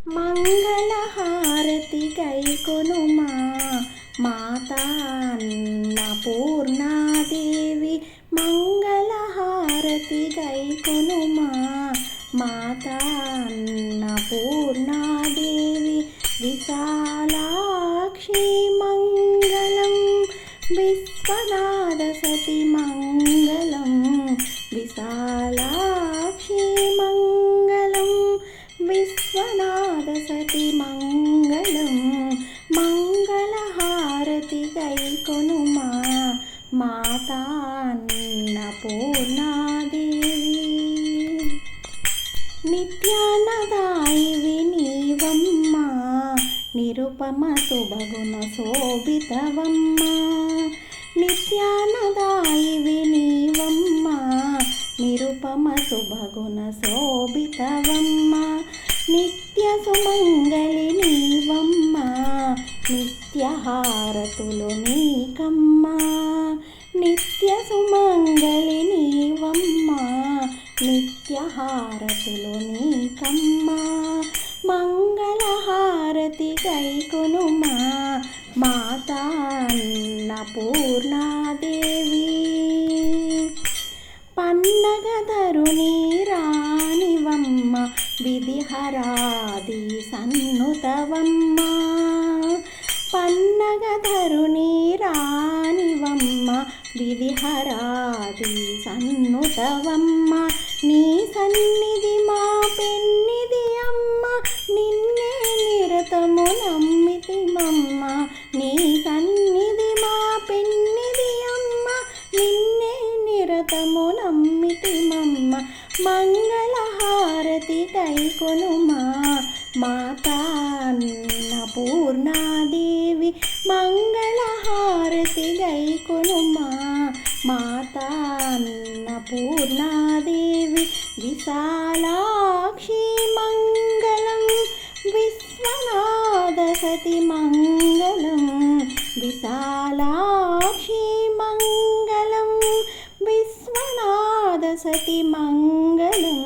మంగళహారతి గైకొనుమా మాతా అన్నపూర్ణాదేవి. మంగళహారతి గైకొనుమా మాతా అన్నపూర్ణాదేవి. విశాలాక్షి మంగళం విశ్వనాథ సతి మంగళం. విశాలాక్షి మంగళం విశ్వనాథ సతి మంగళం. మంగళహారతి గైకొనుమా మాతా అన్నపూర్ణాదేవి. నిత్యానదాయివి నీవమ్మ నిరుపమ శుభగుణ శోభితవమ్మ. నిత్యానదాయివి నీవమ్మ నిరుపమ శుభగుణ శోభితవమ్మ. నిత్య సుమంగళి నీవమ్మ నిత్యహారతులు నీకమ్మ. నిత్య సుమంగళి నీవమ్మ నిత్యహారతులు నీకమ్మ. మంగళహారతి గైకొనుమా మాతా అన్నపూర్ణాదేవి. పన్నగధరుని రాణివమ్మ విధిహరాది సన్నుతవమ్మ. పన్నగధరుని రాణివమ్మ విధిహరాది సన్నుతవమ్మ. నీ సన్నిధి మా పెన్నిధి అమ్మ నిన్నే నిరతము నమ్మితిమమ్మ. నీ సన్నిధి మా పెన్నిధి అమ్మ నిన్నే నిరతము నమ్మితిమమ్మ. మంగళహారతి గైకొనుమా మాతా అన్నపూర్ణాదేవి. మంగళహారతి గైకొనుమా మాతా అన్నపూర్ణాదేవి. విశాలాక్షి మంగళం విశ్వనాథ సతి మంగళం. విశాలాక్షి మంగళం విశ్వనాథ సతి మంగళం.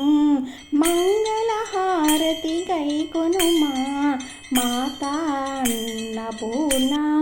మంగళహారతి గైకొనుమా మాతా అన్నపూర్ణా